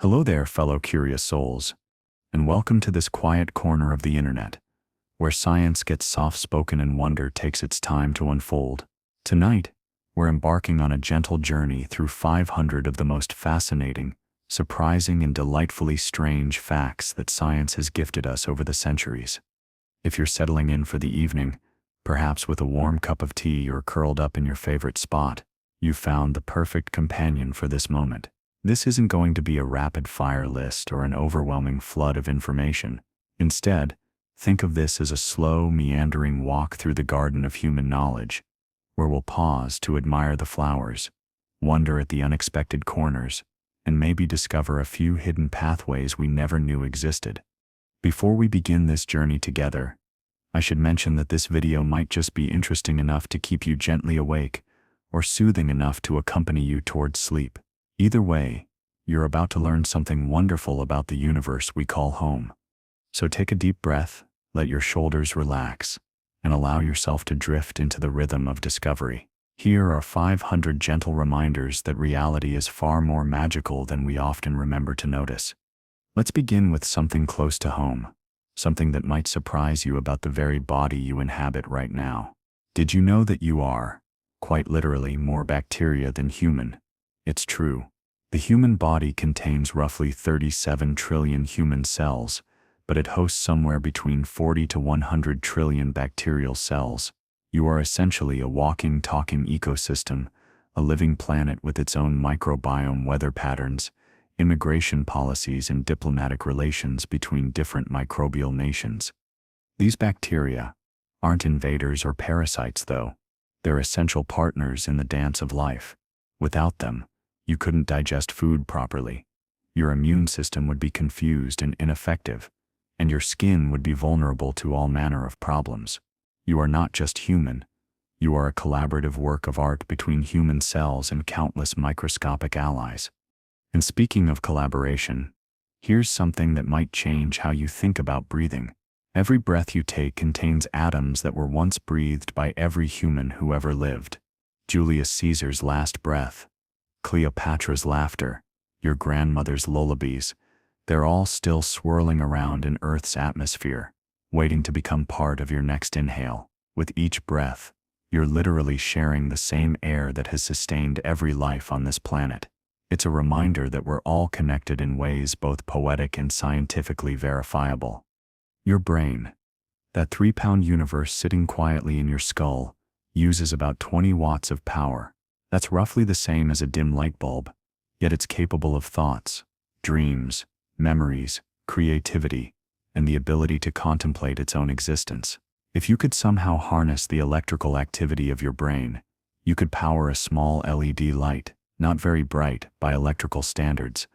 Hello there, fellow curious souls, and welcome to this quiet corner of the internet, where science gets soft-spoken and wonder takes its time to unfold. Tonight, we're embarking on a gentle journey through 500 of the most fascinating, surprising, and delightfully strange facts that science has gifted us over the centuries. If you're settling in for the evening, perhaps with a warm cup of tea or curled up in your favorite spot, you've found the perfect companion for this moment. This isn't going to be a rapid-fire list or an overwhelming flood of information. Instead, think of this as a slow, meandering walk through the garden of human knowledge, where we'll pause to admire the flowers, wonder at the unexpected corners, and maybe discover a few hidden pathways we never knew existed. Before we begin this journey together, I should mention that this video might just be interesting enough to keep you gently awake, or soothing enough to accompany you towards sleep. Either way, you're about to learn something wonderful about the universe we call home. So take a deep breath, let your shoulders relax, and allow yourself to drift into the rhythm of discovery. Here are 500 gentle reminders that reality is far more magical than we often remember to notice. Let's begin with something close to home, something that might surprise you about the very body you inhabit right now. Did you know that you are, quite literally, more bacteria than human? It's true. The human body contains roughly 37 trillion human cells, but it hosts somewhere between 40 to 100 trillion bacterial cells. You are essentially a walking, talking ecosystem, a living planet with its own microbiome, weather patterns, immigration policies, and diplomatic relations between different microbial nations. These bacteria aren't invaders or parasites, though. They're essential partners in the dance of life. Without them, you couldn't digest food properly, your immune system would be confused and ineffective, and your skin would be vulnerable to all manner of problems. You are not just human, you are a collaborative work of art between human cells and countless microscopic allies. And speaking of collaboration, here's something that might change how you think about breathing. Every breath you take contains atoms that were once breathed by every human who ever lived. Julius Caesar's last breath, Cleopatra's laughter, your grandmother's lullabies, they're all still swirling around in Earth's atmosphere, waiting to become part of your next inhale. With each breath, you're literally sharing the same air that has sustained every life on this planet. It's a reminder that we're all connected in ways both poetic and scientifically verifiable. Your brain, that 3-pound universe sitting quietly in your skull, uses about 20 watts of power. That's roughly the same as a dim light bulb, yet it's capable of thoughts, dreams, memories, creativity, and the ability to contemplate its own existence. If you could somehow harness the electrical activity of your brain, you could power a small LED light, not very bright by electrical standards,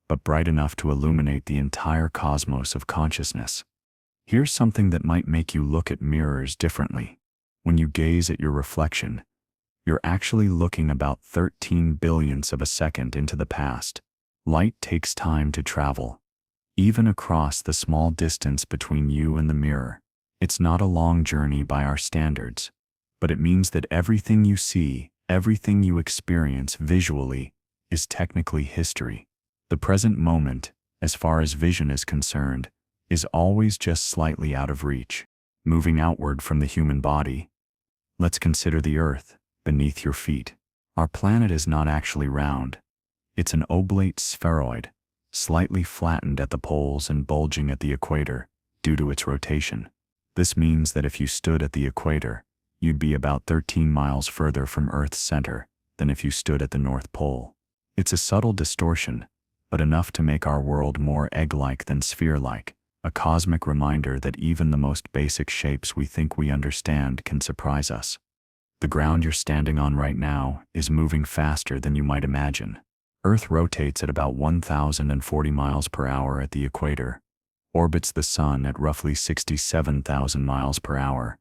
but bright enough to illuminate the entire cosmos of consciousness. Here's something that might make you look at mirrors differently. When you gaze at your reflection, you're actually looking about 13 billionths of a second into the past. Light takes time to travel, even across the small distance between you and the mirror. It's not a long journey by our standards, but it means that everything you see, everything you experience visually, is technically history. The present moment, as far as vision is concerned, is always just slightly out of reach. Moving outward from the human body, let's consider the Earth beneath your feet. Our planet is not actually round. It's an oblate spheroid, slightly flattened at the poles and bulging at the equator due to its rotation. This means that if you stood at the equator, you'd be about 13 miles further from Earth's center than if you stood at the North Pole. It's a subtle distortion, but enough to make our world more egg-like than sphere-like, a cosmic reminder that even the most basic shapes we think we understand can surprise us. The ground you're standing on right now is moving faster than you might imagine. Earth rotates at about 1,040 miles per hour at the equator, orbits the sun at roughly 67,000 miles per hour,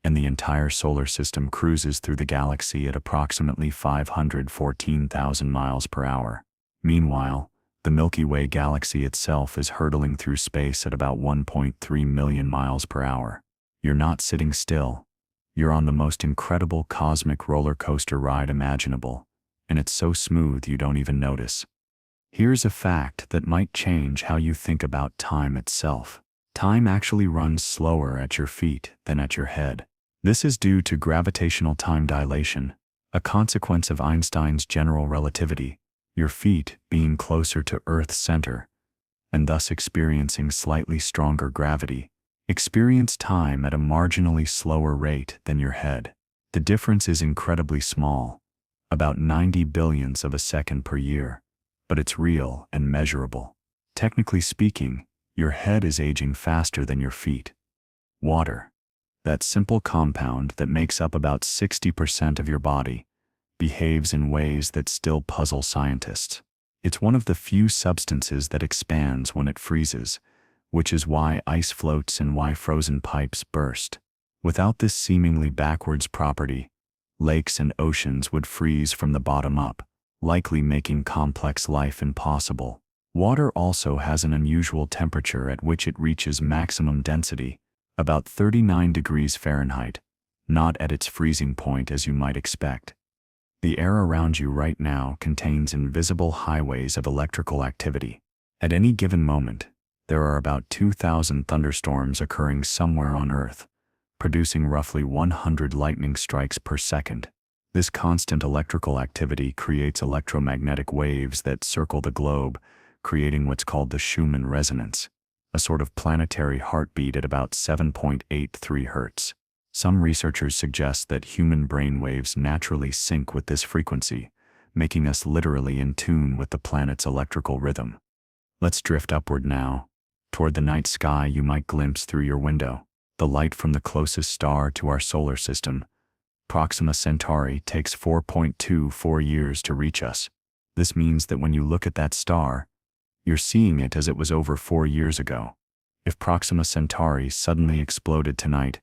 and the entire solar system cruises through the galaxy at approximately 514,000 miles per hour. Meanwhile, the Milky Way galaxy itself is hurtling through space at about 1.3 million miles per hour. You're not sitting still. You're on the most incredible cosmic roller coaster ride imaginable, and it's so smooth you don't even notice. Here's a fact that might change how you think about time itself. Time actually runs slower at your feet than at your head. This is due to gravitational time dilation, a consequence of Einstein's general relativity, your feet being closer to Earth's center, and thus experiencing slightly stronger gravity, experience time at a marginally slower rate than your head. The difference is incredibly small, about 90 billionths of a second per year, but it's real and measurable. Technically speaking, your head is aging faster than your feet. Water, that simple compound that makes up about 60% of your body, behaves in ways that still puzzle scientists. It's one of the few substances that expands when it freezes, which is why ice floats and why frozen pipes burst. Without this seemingly backwards property, lakes and oceans would freeze from the bottom up, likely making complex life impossible. Water also has an unusual temperature at which it reaches maximum density, about 39 degrees Fahrenheit, not at its freezing point as you might expect. The air around you right now contains invisible highways of electrical activity. At any given moment, there are about 2,000 thunderstorms occurring somewhere on Earth, producing roughly 100 lightning strikes per second. This constant electrical activity creates electromagnetic waves that circle the globe, creating what's called the Schumann resonance, a sort of planetary heartbeat at about 7.83 Hertz. Some researchers suggest that human brain waves naturally sync with this frequency, making us literally in tune with the planet's electrical rhythm. Let's drift upward now, toward the night sky you might glimpse through your window. The light from the closest star to our solar system, Proxima Centauri, takes 4.24 years to reach us. This means that when you look at that star, you're seeing it as it was over 4 years ago. If Proxima Centauri suddenly exploded tonight,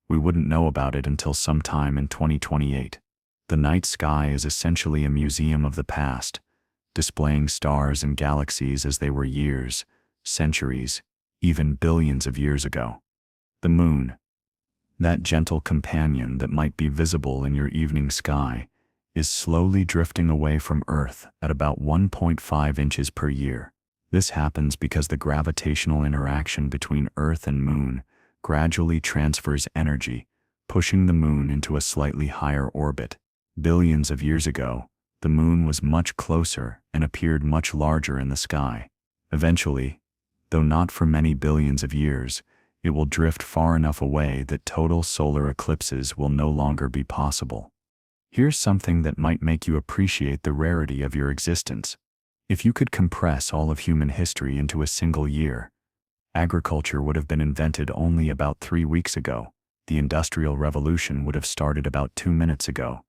we wouldn't know about it until sometime in 2028. The night sky is essentially a museum of the past, displaying stars and galaxies as they were years, centuries, even billions of years ago. The moon, that gentle companion that might be visible in your evening sky, is slowly drifting away from Earth at about 1.5 inches per year. This happens because the gravitational interaction between Earth and Moon gradually transfers energy, pushing the Moon into a slightly higher orbit. Billions of years ago, the Moon was much closer and appeared much larger in the sky. Eventually, though not for many billions of years, it will drift far enough away that total solar eclipses will no longer be possible. Here's something that might make you appreciate the rarity of your existence. If you could compress all of human history into a single year, agriculture would have been invented only about 3 weeks ago, the Industrial Revolution would have started about 2 minutes ago,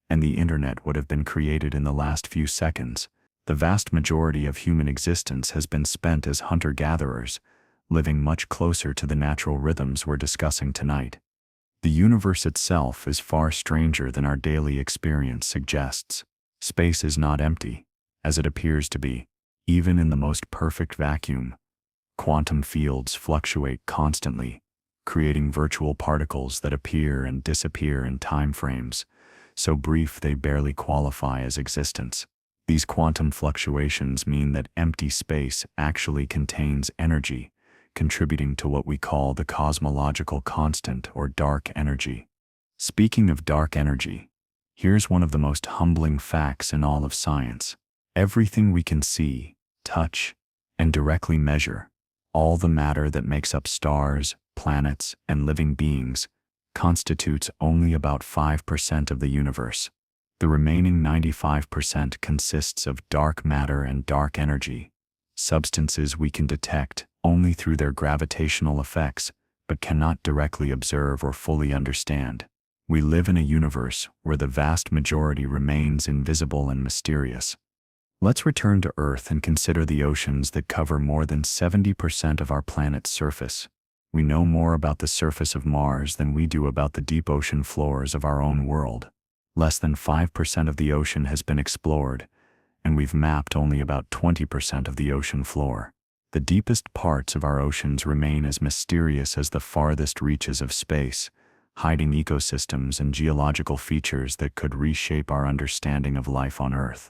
and the internet would have been created in the last few seconds. The vast majority of human existence has been spent as hunter-gatherers, living much closer to the natural rhythms we're discussing tonight. The universe itself is far stranger than our daily experience suggests. Space is not empty, as it appears to be. Even in the most perfect vacuum, quantum fields fluctuate constantly, creating virtual particles that appear and disappear in time frames so brief they barely qualify as existence. These quantum fluctuations mean that empty space actually contains energy, contributing to what we call the cosmological constant or dark energy. Speaking of dark energy, here's one of the most humbling facts in all of science. Everything we can see, touch, and directly measure, all the matter that makes up stars, planets, and living beings, constitutes only about 5% of the universe. The remaining 95% consists of dark matter and dark energy, substances we can detect only through their gravitational effects, but cannot directly observe or fully understand. We live in a universe where the vast majority remains invisible and mysterious. Let's return to Earth and consider the oceans that cover more than 70% of our planet's surface. We know more about the surface of Mars than we do about the deep ocean floors of our own world. Less than 5% of the ocean has been explored, and we've mapped only about 20% of the ocean floor. The deepest parts of our oceans remain as mysterious as the farthest reaches of space, hiding ecosystems and geological features that could reshape our understanding of life on Earth.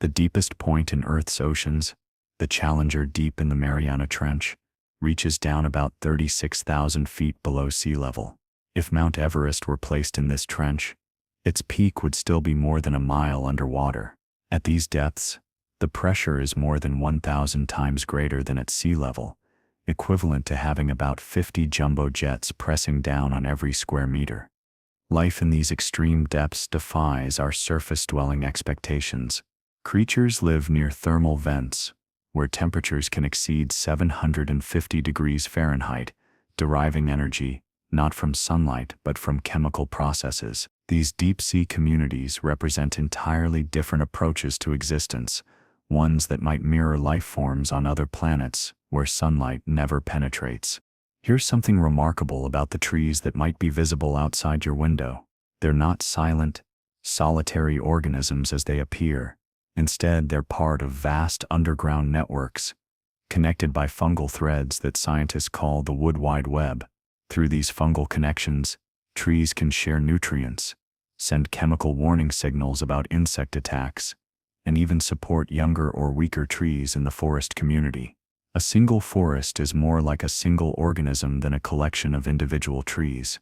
The deepest point in Earth's oceans, the Challenger Deep in the Mariana Trench, reaches down about 36,000 feet below sea level. If Mount Everest were placed in this trench, its peak would still be more than a mile underwater. At these depths, the pressure is more than 1,000 times greater than at sea level, equivalent to having about 50 jumbo jets pressing down on every square meter. Life in these extreme depths defies our surface-dwelling expectations. Creatures live near thermal vents, where temperatures can exceed 750 degrees Fahrenheit, deriving energy not from sunlight but from chemical processes. These deep-sea communities represent entirely different approaches to existence, ones that might mirror life forms on other planets where sunlight never penetrates. Here's something remarkable about the trees that might be visible outside your window. They're not silent, solitary organisms as they appear. Instead, they're part of vast underground networks, connected by fungal threads that scientists call the Wood Wide Web. Through these fungal connections, trees can share nutrients, send chemical warning signals about insect attacks, and even support younger or weaker trees in the forest community. A single forest is more like a single organism than a collection of individual trees.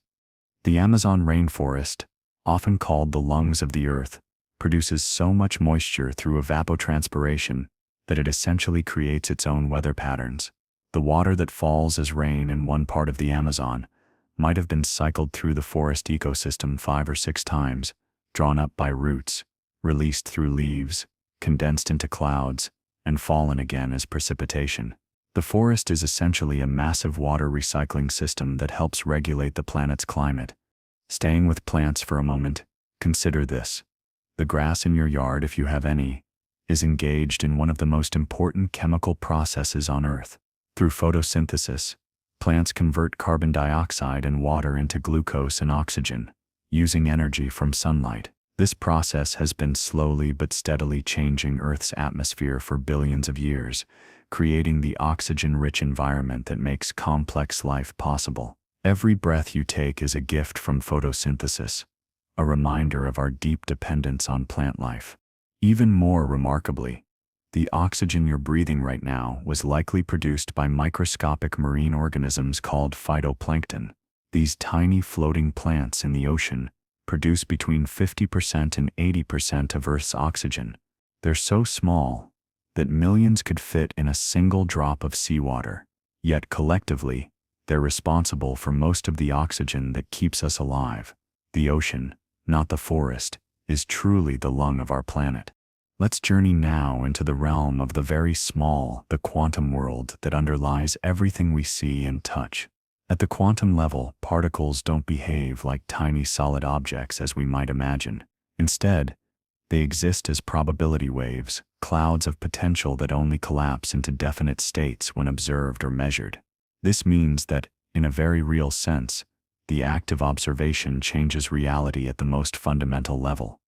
The Amazon rainforest, often called the lungs of the earth, produces so much moisture through evapotranspiration that it essentially creates its own weather patterns. The water that falls as rain in one part of the Amazon might have been cycled through the forest ecosystem 5 or 6 times, drawn up by roots, released through leaves, condensed into clouds, and fallen again as precipitation. The forest is essentially a massive water recycling system that helps regulate the planet's climate. Staying with plants for a moment, consider this. The grass in your yard, if you have any, is engaged in one of the most important chemical processes on Earth. Through photosynthesis, plants convert carbon dioxide and water into glucose and oxygen, using energy from sunlight. This process has been slowly but steadily changing Earth's atmosphere for billions of years, creating the oxygen-rich environment that makes complex life possible. Every breath you take is a gift from photosynthesis, a reminder of our deep dependence on plant life. Even more remarkably, the oxygen you're breathing right now was likely produced by microscopic marine organisms called phytoplankton. These tiny floating plants in the ocean produce between 50% and 80% of Earth's oxygen. They're so small that millions could fit in a single drop of seawater. Yet collectively, they're responsible for most of the oxygen that keeps us alive. The ocean, not the forest, is truly the lung of our planet. Let's journey now into the realm of the very small, the quantum world that underlies everything we see and touch. At the quantum level, particles don't behave like tiny solid objects as we might imagine. Instead, they exist as probability waves, clouds of potential that only collapse into definite states when observed or measured. This means that, in a very real sense, the act of observation changes reality at the most fundamental level.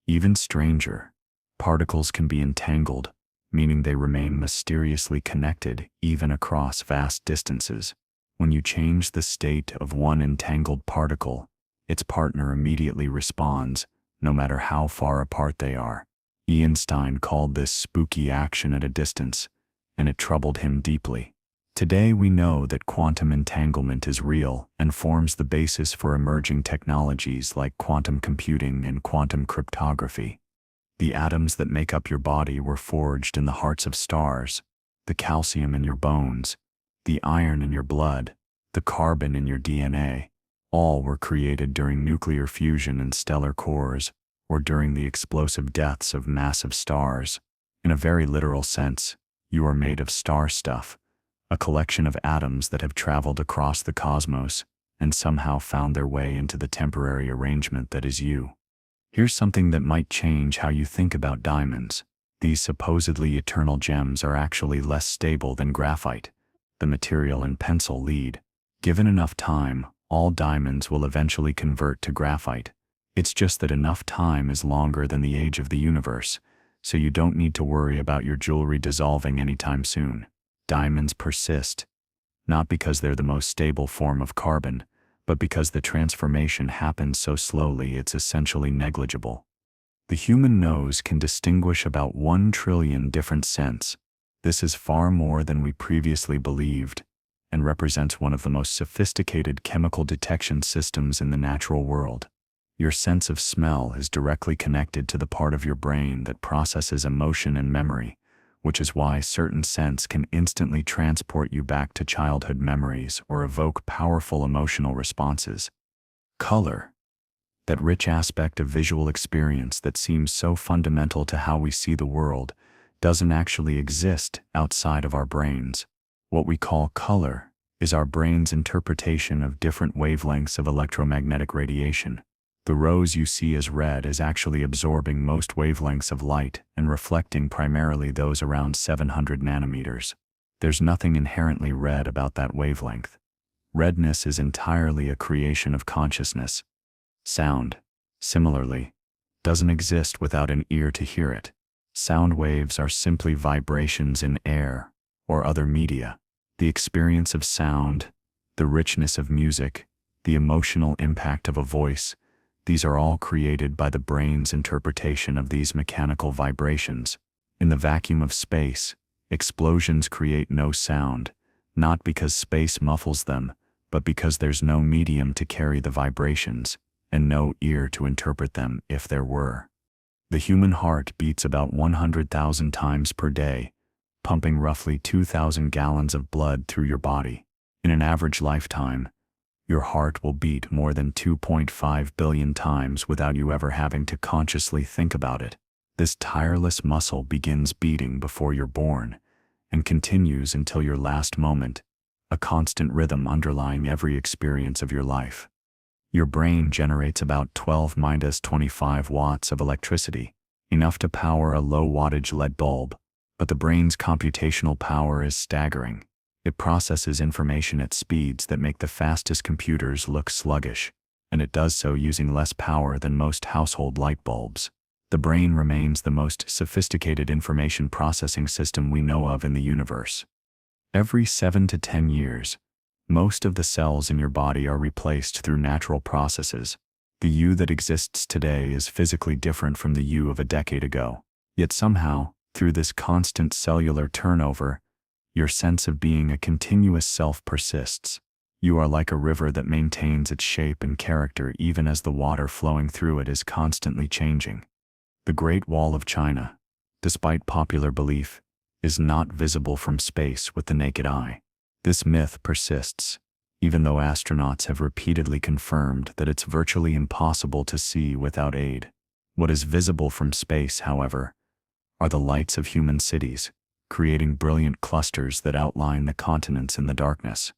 Even stranger, particles can be entangled, meaning they remain mysteriously connected even across vast distances. When you change the state of one entangled particle, its partner immediately responds, no matter how far apart they are. Einstein called this spooky action at a distance, and it troubled him deeply. Today we know that quantum entanglement is real and forms the basis for emerging technologies like quantum computing and quantum cryptography. The atoms that make up your body were forged in the hearts of stars, the calcium in your bones, the iron in your blood, the carbon in your DNA. All were created during nuclear fusion in stellar cores, or during the explosive deaths of massive stars. In a very literal sense, you are made of star stuff, a collection of atoms that have traveled across the cosmos and somehow found their way into the temporary arrangement that is you. Here's something that might change how you think about diamonds. These supposedly eternal gems are actually less stable than graphite, the material in pencil lead. Given enough time, all diamonds will eventually convert to graphite. It's just that enough time is longer than the age of the universe, so you don't need to worry about your jewelry dissolving anytime soon. Diamonds persist, not because they're the most stable form of carbon, but because the transformation happens so slowly it's essentially negligible. The human nose can distinguish about 1 trillion different scents. This is far more than we previously believed, and represents one of the most sophisticated chemical detection systems in the natural world. Your sense of smell is directly connected to the part of your brain that processes emotion and memory, which is why certain scents can instantly transport you back to childhood memories or evoke powerful emotional responses. Color, that rich aspect of visual experience that seems so fundamental to how we see the world, doesn't actually exist outside of our brains. What we call color is our brain's interpretation of different wavelengths of electromagnetic radiation. The rose you see as red is actually absorbing most wavelengths of light and reflecting primarily those around 700 nanometers. There's nothing inherently red about that wavelength. Redness is entirely a creation of consciousness. Sound, similarly, doesn't exist without an ear to hear it. Sound waves are simply vibrations in air or other media. The experience of sound, the richness of music, the emotional impact of a voice, these are all created by the brain's interpretation of these mechanical vibrations. In the vacuum of space, explosions create no sound, not because space muffles them, but because there's no medium to carry the vibrations, and no ear to interpret them if there were. The human heart beats about 100,000 times per day, pumping roughly 2,000 gallons of blood through your body. In an average lifetime, your heart will beat more than 2.5 billion times without you ever having to consciously think about it. This tireless muscle begins beating before you're born and continues until your last moment, a constant rhythm underlying every experience of your life. Your brain generates about 12-25 watts of electricity, enough to power a low-wattage LED bulb, but the brain's computational power is staggering. It processes information at speeds that make the fastest computers look sluggish, and it does so using less power than most household light bulbs. The brain remains the most sophisticated information processing system we know of in the universe. Every 7 to 10 years, most of the cells in your body are replaced through natural processes. The you that exists today is physically different from the you of a decade ago. Yet somehow, through this constant cellular turnover, your sense of being a continuous self persists. You are like a river that maintains its shape and character even as the water flowing through it is constantly changing. The Great Wall of China, despite popular belief, is not visible from space with the naked eye. This myth persists, even though astronauts have repeatedly confirmed that it's virtually impossible to see without aid. What is visible from space, however, are the lights of human cities, creating brilliant clusters that outline the continents in the darkness.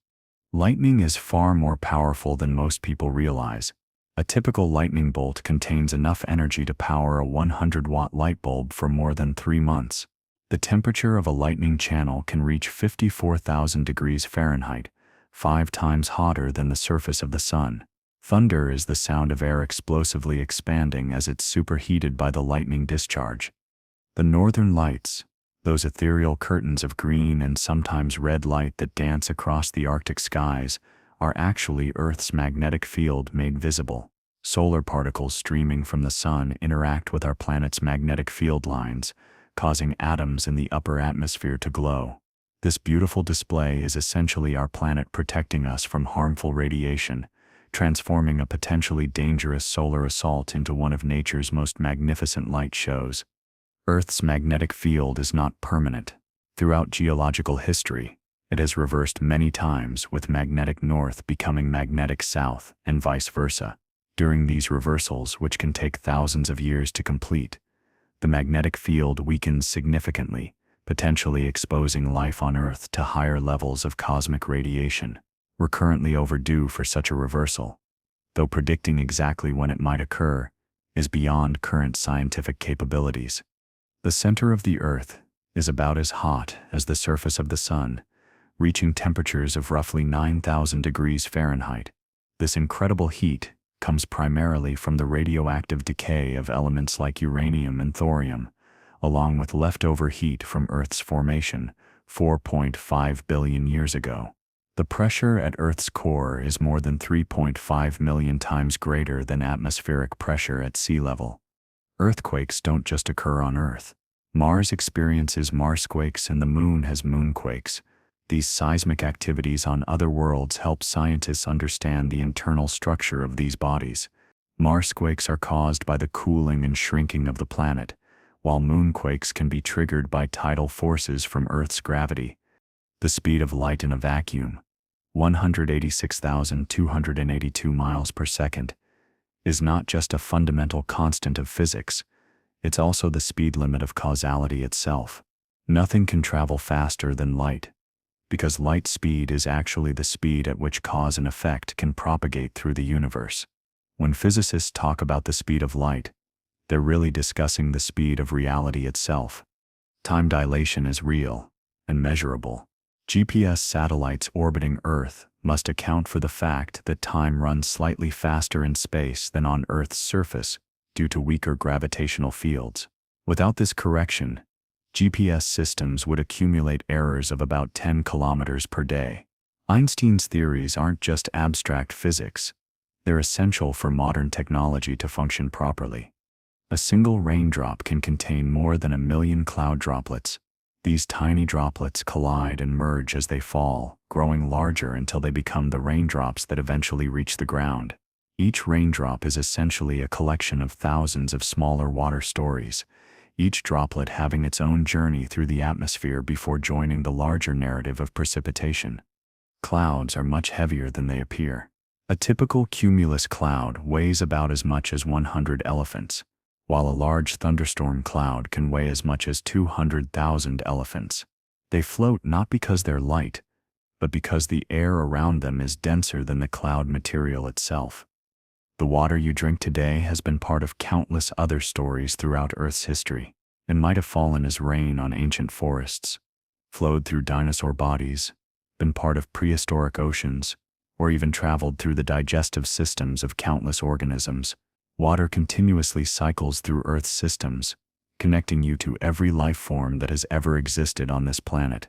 Lightning is far more powerful than most people realize. A typical lightning bolt contains enough energy to power a 100-watt light bulb for more than 3 months. The temperature of a lightning channel can reach 54,000 degrees Fahrenheit, 5 times hotter than the surface of the sun. Thunder is the sound of air explosively expanding as it's superheated by the lightning discharge. The northern lights, those ethereal curtains of green and sometimes red light that dance across the Arctic skies, are actually Earth's magnetic field made visible. Solar particles streaming from the sun interact with our planet's magnetic field lines, causing atoms in the upper atmosphere to glow. This beautiful display is essentially our planet protecting us from harmful radiation, transforming a potentially dangerous solar assault into one of nature's most magnificent light shows. Earth's magnetic field is not permanent. Throughout geological history, it has reversed many times, with magnetic north becoming magnetic south and vice versa. During these reversals, which can take thousands of years to complete, the magnetic field weakens significantly, potentially exposing life on Earth to higher levels of cosmic radiation. We're currently overdue for such a reversal, though predicting exactly when it might occur is beyond current scientific capabilities. The center of the Earth is about as hot as the surface of the sun, reaching temperatures of roughly 9,000 degrees Fahrenheit. This incredible heat comes primarily from the radioactive decay of elements like uranium and thorium, along with leftover heat from Earth's formation 4.5 billion years ago. The pressure at Earth's core is more than 3.5 million times greater than atmospheric pressure at sea level. Earthquakes don't just occur on Earth. Mars experiences Marsquakes and the Moon has moonquakes. These seismic activities on other worlds help scientists understand the internal structure of these bodies. Marsquakes are caused by the cooling and shrinking of the planet, while moonquakes can be triggered by tidal forces from Earth's gravity. The speed of light in a vacuum, 186,282 miles per second, is not just a fundamental constant of physics, it's also the speed limit of causality itself. Nothing can travel faster than light, because light speed is actually the speed at which cause and effect can propagate through the universe. When physicists talk about the speed of light, they're really discussing the speed of reality itself. Time dilation is real and measurable. GPS satellites orbiting Earth must account for the fact that time runs slightly faster in space than on Earth's surface due to weaker gravitational fields. Without this correction, GPS systems would accumulate errors of about 10 kilometers per day. Einstein's theories aren't just abstract physics, they're essential for modern technology to function properly. A single raindrop can contain more than 1 million cloud droplets. These tiny droplets collide and merge as they fall, growing larger until they become the raindrops that eventually reach the ground. Each raindrop is essentially a collection of thousands of smaller water stories, each droplet having its own journey through the atmosphere before joining the larger narrative of precipitation. Clouds are much heavier than they appear. A typical cumulus cloud weighs about as much as 100 elephants, while a large thunderstorm cloud can weigh as much as 200,000 elephants. They float not because they're light, but because the air around them is denser than the cloud material itself. The water you drink today has been part of countless other stories throughout Earth's history. It might have fallen as rain on ancient forests, flowed through dinosaur bodies, been part of prehistoric oceans, or even traveled through the digestive systems of countless organisms. Water continuously cycles through Earth's systems, connecting you to every life form that has ever existed on this planet.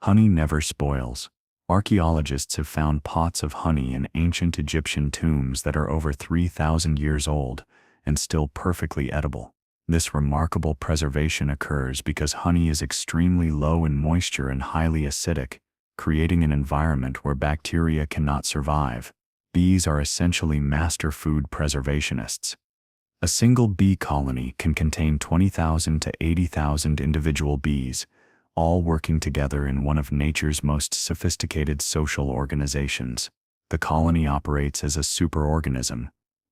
Honey never spoils. Archaeologists have found pots of honey in ancient Egyptian tombs that are over 3,000 years old and still perfectly edible. This remarkable preservation occurs because honey is extremely low in moisture and highly acidic, creating an environment where bacteria cannot survive. Bees are essentially master food preservationists. A single bee colony can contain 20,000 to 80,000 individual bees, all working together in one of nature's most sophisticated social organizations. The colony operates as a superorganism,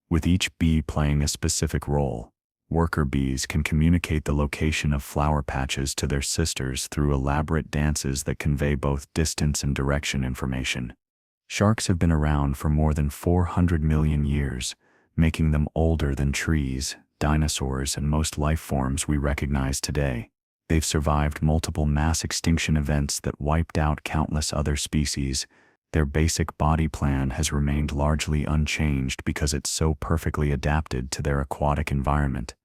with each bee playing a specific role. Worker bees can communicate the location of flower patches to their sisters through elaborate dances that convey both distance and direction information. Sharks have been around for more than 400 million years, making them older than trees, dinosaurs, and most life forms we recognize today. They've survived multiple mass extinction events that wiped out countless other species. Their basic body plan has remained largely unchanged because it's so perfectly adapted to their aquatic environment.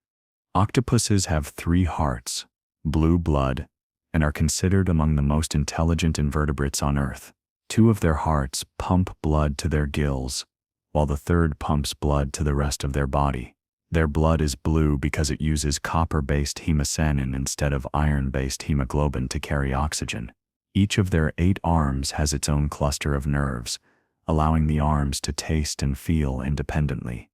Octopuses have 3 hearts, blue blood, and are considered among the most intelligent invertebrates on Earth. 2 of their hearts pump blood to their gills, while the third pumps blood to the rest of their body. Their blood is blue because it uses copper-based hemocyanin instead of iron-based hemoglobin to carry oxygen. Each of their 8 arms has its own cluster of nerves, allowing the arms to taste and feel independently.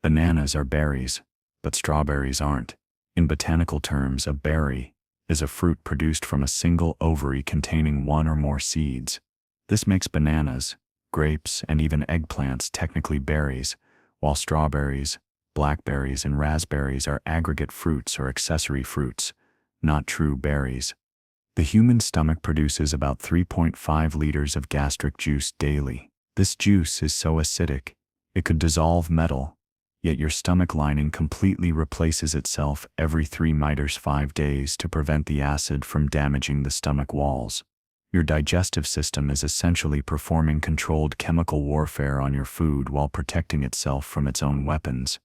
Bananas are berries, but strawberries aren't. In botanical terms, a berry is a fruit produced from a single ovary containing 1 or more seeds. This makes bananas, grapes, and even eggplants technically berries, while strawberries, blackberries, and raspberries are aggregate fruits or accessory fruits, not true berries. The human stomach produces about 3.5 liters of gastric juice daily. This juice is so acidic, it could dissolve metal, yet your stomach lining completely replaces itself every 3 miters 5 days to prevent the acid from damaging the stomach walls. Your digestive system is essentially performing controlled chemical warfare on your food while protecting itself from its own weapons.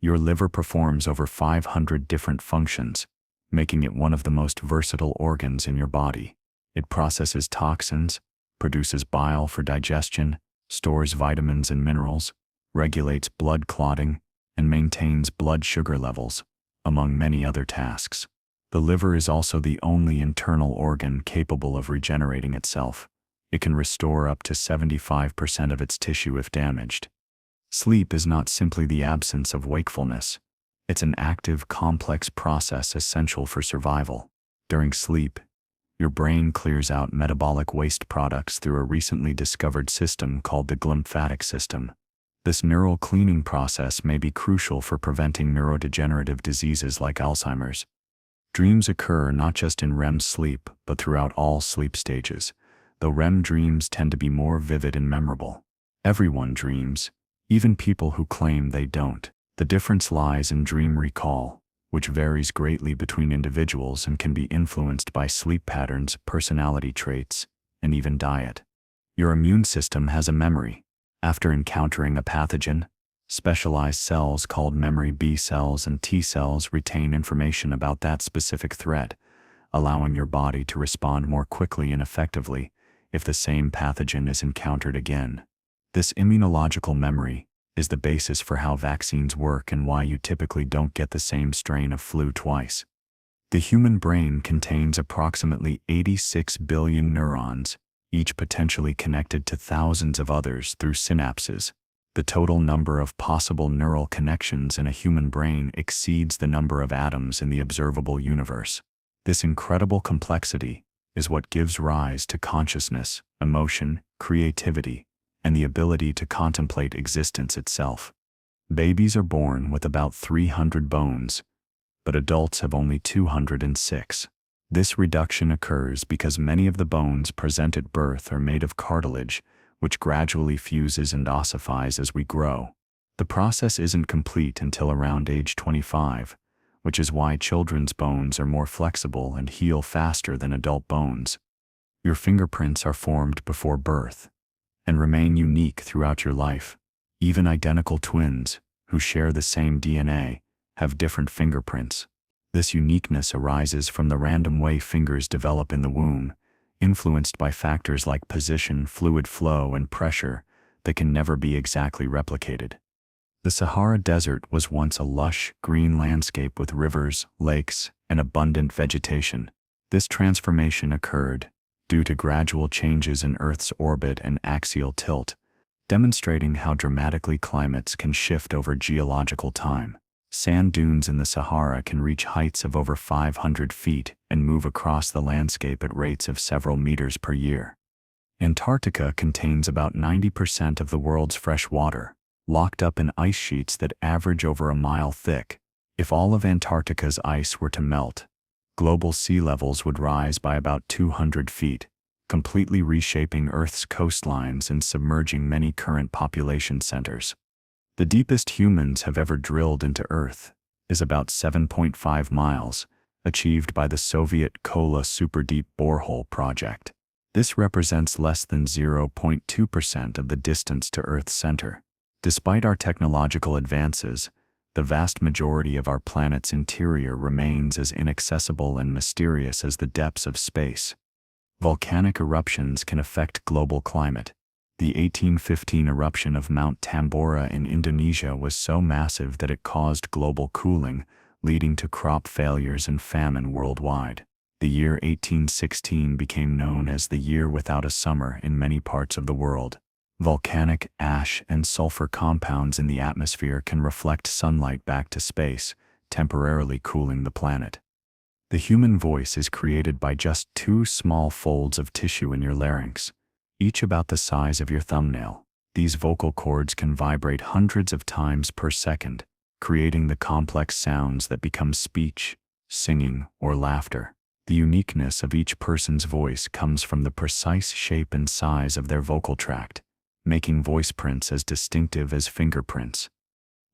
Your liver performs over 500 different functions, making it one of the most versatile organs in your body. It processes toxins, produces bile for digestion, stores vitamins and minerals, regulates blood clotting, and maintains blood sugar levels. among many other tasks. The liver is also the only internal organ capable of regenerating itself. It can restore up to 75% of its tissue if damaged. Sleep is not simply the absence of wakefulness. It's an active, complex process essential for survival. During sleep, your brain clears out metabolic waste products through a recently discovered system called the glymphatic system. This neural cleaning process may be crucial for preventing neurodegenerative diseases like Alzheimer's. Dreams occur not just in REM sleep, but throughout all sleep stages, though REM dreams tend to be more vivid and memorable. Everyone dreams, even people who claim they don't. The difference lies in dream recall, which varies greatly between individuals and can be influenced by sleep patterns, personality traits, and even diet. Your immune system has a memory. After encountering a pathogen, specialized cells called memory B cells and T cells retain information about that specific threat, allowing your body to respond more quickly and effectively if the same pathogen is encountered again. This immunological memory is the basis for how vaccines work and why you typically don't get the same strain of flu twice. The human brain contains approximately 86 billion neurons, each potentially connected to thousands of others through synapses. The total number of possible neural connections in a human brain exceeds the number of atoms in the observable universe. This incredible complexity is what gives rise to consciousness, emotion, creativity, and the ability to contemplate existence itself. Babies are born with about 300 bones, but adults have only 206. This reduction occurs because many of the bones present at birth are made of cartilage, which gradually fuses and ossifies as we grow. The process isn't complete until around age 25, which is why children's bones are more flexible and heal faster than adult bones. Your fingerprints are formed before birth and remain unique throughout your life. Even identical twins, who share the same DNA, have different fingerprints. This uniqueness arises from the random way fingers develop in the womb, influenced by factors like position, fluid flow, and pressure that can never be exactly replicated. The Sahara Desert was once a lush, green landscape with rivers, lakes, and abundant vegetation. This transformation occurred due to gradual changes in Earth's orbit and axial tilt, demonstrating how dramatically climates can shift over geological time. Sand dunes in the Sahara can reach heights of over 500 feet and move across the landscape at rates of several meters per year. Antarctica contains about 90% of the world's fresh water, locked up in ice sheets that average over a mile thick. If all of Antarctica's ice were to melt, global sea levels would rise by about 200 feet, completely reshaping Earth's coastlines and submerging many current population centers. The deepest humans have ever drilled into Earth is about 7.5 miles, achieved by the Soviet Kola Superdeep Borehole project. This represents less than 0.2% of the distance to Earth's center. Despite our technological advances, the vast majority of our planet's interior remains as inaccessible and mysterious as the depths of space. Volcanic eruptions can affect global climate. The 1815 eruption of Mount Tambora in Indonesia was so massive that it caused global cooling, leading to crop failures and famine worldwide. The year 1816 became known as the year without a summer in many parts of the world. Volcanic ash and sulfur compounds in the atmosphere can reflect sunlight back to space, temporarily cooling the planet. The human voice is created by just 2 small folds of tissue in your larynx, each about the size of your thumbnail. These vocal cords can vibrate hundreds of times per second, creating the complex sounds that become speech, singing, or laughter. The uniqueness of each person's voice comes from the precise shape and size of their vocal tract, making voice prints as distinctive as fingerprints.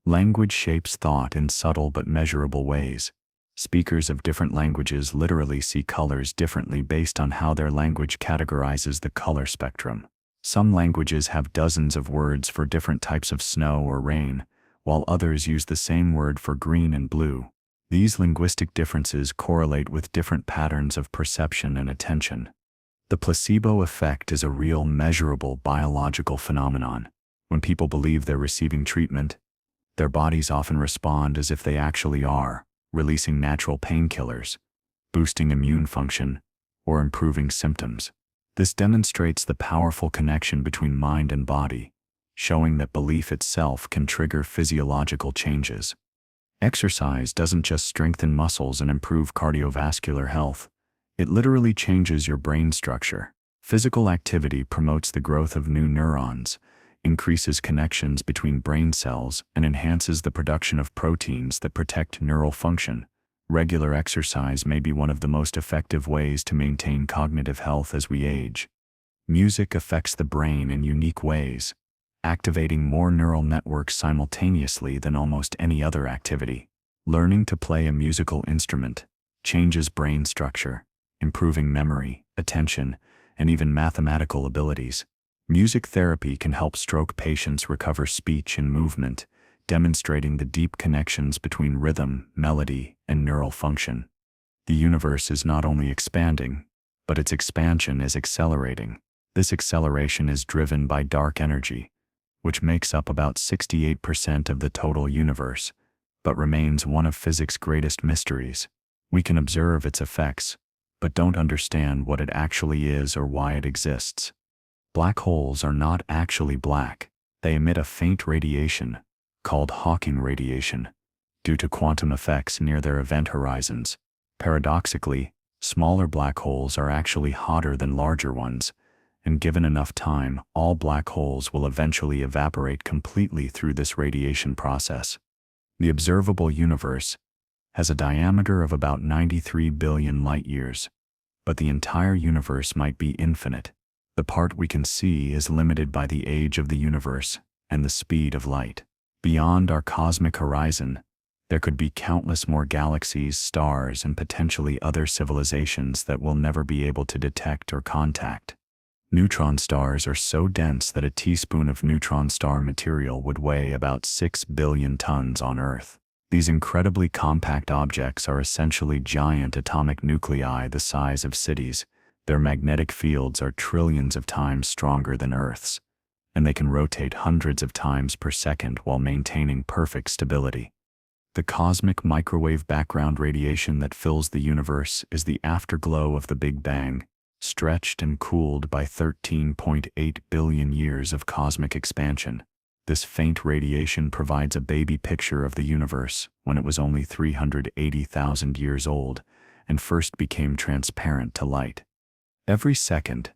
Language shapes thought in subtle but measurable ways. Speakers of different languages literally see colors differently based on how their language categorizes the color spectrum. Some languages have dozens of words for different types of snow or rain, while others use the same word for green and blue. These linguistic differences correlate with different patterns of perception and attention. The placebo effect is a real, measurable biological phenomenon. When people believe they're receiving treatment, their bodies often respond as if they actually are, releasing natural painkillers, boosting immune function, or improving symptoms. This demonstrates the powerful connection between mind and body, showing that belief itself can trigger physiological changes. Exercise doesn't just strengthen muscles and improve cardiovascular health, it literally changes your brain structure. Physical activity promotes the growth of new neurons, increases connections between brain cells, and enhances the production of proteins that protect neural function. Regular exercise may be one of the most effective ways to maintain cognitive health as we age. Music affects the brain in unique ways, activating more neural networks simultaneously than almost any other activity. Learning to play a musical instrument changes brain structure, improving memory, attention, and even mathematical abilities. Music therapy can help stroke patients recover speech and movement, demonstrating the deep connections between rhythm, melody, and neural function. The universe is not only expanding, but its expansion is accelerating. This acceleration is driven by dark energy, which makes up about 68% of the total universe, but remains one of physics' greatest mysteries. We can observe its effects, but don't understand what it actually is or why it exists. Black holes are not actually black. They emit a faint radiation, called Hawking radiation, due to quantum effects near their event horizons. Paradoxically, smaller black holes are actually hotter than larger ones, and given enough time, all black holes will eventually evaporate completely through this radiation process. The observable universe has a diameter of about 93 billion light-years, but the entire universe might be infinite. The part we can see is limited by the age of the universe and the speed of light. Beyond our cosmic horizon, there could be countless more galaxies, stars, and potentially other civilizations that we'll never be able to detect or contact. Neutron stars are so dense that a teaspoon of neutron star material would weigh about 6 billion tons on Earth. These incredibly compact objects are essentially giant atomic nuclei the size of cities. Their magnetic fields are trillions of times stronger than Earth's, and they can rotate hundreds of times per second while maintaining perfect stability. The cosmic microwave background radiation that fills the universe is the afterglow of the Big Bang, stretched and cooled by 13.8 billion years of cosmic expansion. This faint radiation provides a baby picture of the universe when it was only 380,000 years old and first became transparent to light. Every second,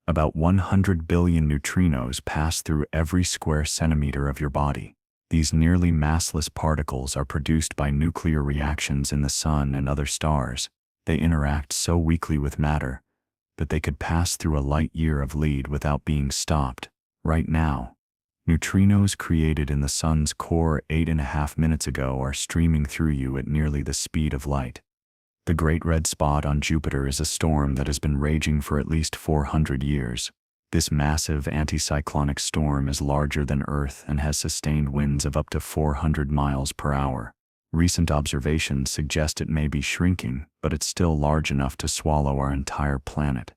about 100 billion neutrinos pass through every square centimeter of your body. These nearly massless particles are produced by nuclear reactions in the sun and other stars. They interact so weakly with matter that they could pass through a light year of lead without being stopped. Right now, neutrinos created in the sun's core 8.5 minutes ago are streaming through you at nearly the speed of light. The Great Red Spot on Jupiter is a storm that has been raging for at least 400 years. This massive anticyclonic storm is larger than Earth and has sustained winds of up to 400 miles per hour. Recent observations suggest it may be shrinking, but it's still large enough to swallow our entire planet.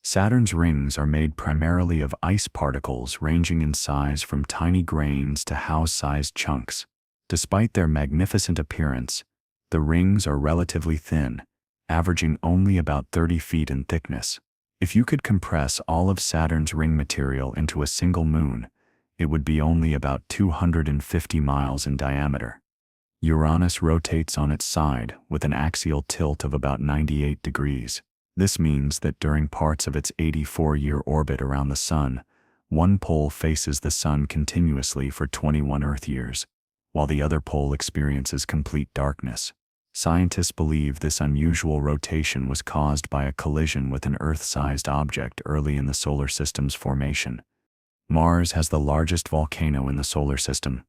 Saturn's rings are made primarily of ice particles ranging in size from tiny grains to house-sized chunks. Despite their magnificent appearance, the rings are relatively thin, averaging only about 30 feet in thickness. If you could compress all of Saturn's ring material into a single moon, it would be only about 250 miles in diameter. Uranus rotates on its side with an axial tilt of about 98 degrees. This means that during parts of its 84-year orbit around the Sun, one pole faces the Sun continuously for 21 Earth years, while the other pole experiences complete darkness. Scientists believe this unusual rotation was caused by a collision with an Earth-sized object early in the solar system's formation. Mars has the largest volcano in the solar system,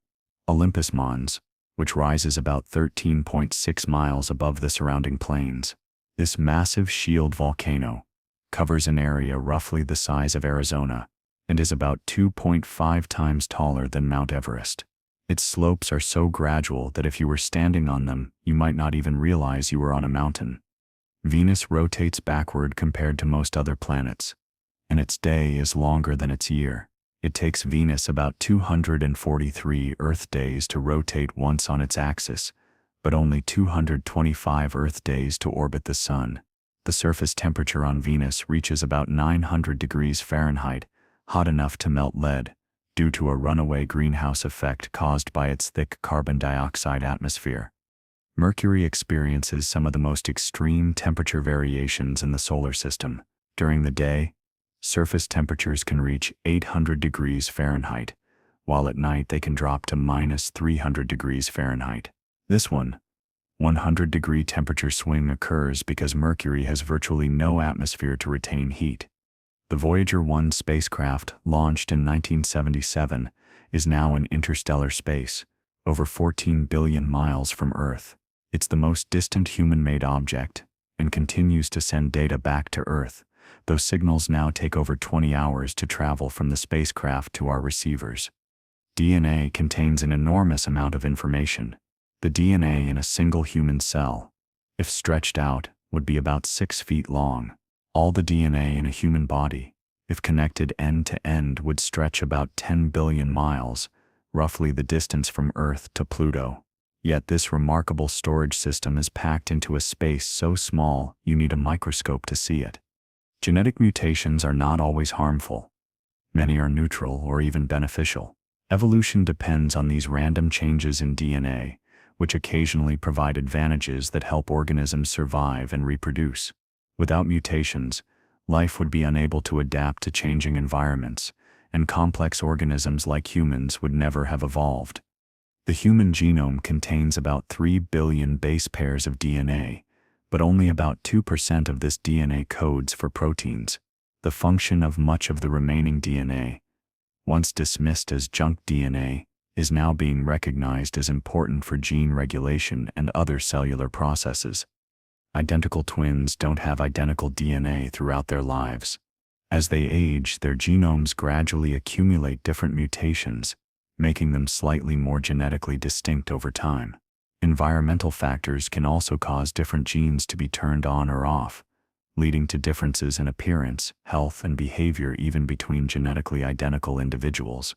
Olympus Mons, which rises about 13.6 miles above the surrounding plains. This massive shield volcano covers an area roughly the size of Arizona and is about 2.5 times taller than Mount Everest. Its slopes are so gradual that if you were standing on them, you might not even realize you were on a mountain. Venus rotates backward compared to most other planets, and its day is longer than its year. It takes Venus about 243 Earth days to rotate once on its axis, but only 225 Earth days to orbit the Sun. The surface temperature on Venus reaches about 900 degrees Fahrenheit, hot enough to melt lead, due to a runaway greenhouse effect caused by its thick carbon dioxide atmosphere. Mercury experiences some of the most extreme temperature variations in the solar system. During the day, surface temperatures can reach 800 degrees Fahrenheit, while at night they can drop to minus 300 degrees Fahrenheit. This 100-degree temperature swing occurs because Mercury has virtually no atmosphere to retain heat. The Voyager 1 spacecraft, launched in 1977, is now in interstellar space, over 14 billion miles from Earth. It's the most distant human-made object, and continues to send data back to Earth, though signals now take over 20 hours to travel from the spacecraft to our receivers. DNA contains an enormous amount of information. The DNA in a single human cell, if stretched out, would be about 6 feet long. All the DNA in a human body, if connected end to end, would stretch about 10 billion miles, roughly the distance from Earth to Pluto. Yet this remarkable storage system is packed into a space so small you need a microscope to see it. Genetic mutations are not always harmful. Many are neutral or even beneficial. Evolution depends on these random changes in DNA, which occasionally provide advantages that help organisms survive and reproduce. Without mutations, life would be unable to adapt to changing environments, and complex organisms like humans would never have evolved. The human genome contains about 3 billion base pairs of DNA, but only about 2% of this DNA codes for proteins. The function of much of the remaining DNA, once dismissed as junk DNA, is now being recognized as important for gene regulation and other cellular processes. Identical twins don't have identical DNA throughout their lives. As they age, their genomes gradually accumulate different mutations, making them slightly more genetically distinct over time. Environmental factors can also cause different genes to be turned on or off, leading to differences in appearance, health, and behavior even between genetically identical individuals.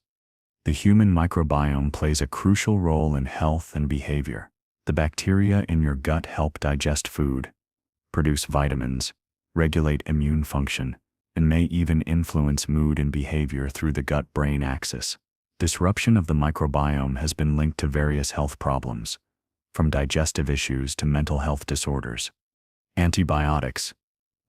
The human microbiome plays a crucial role in health and behavior. The bacteria in your gut help digest food, produce vitamins, regulate immune function, and may even influence mood and behavior through the gut-brain axis. Disruption of the microbiome has been linked to various health problems, from digestive issues to mental health disorders. Antibiotics,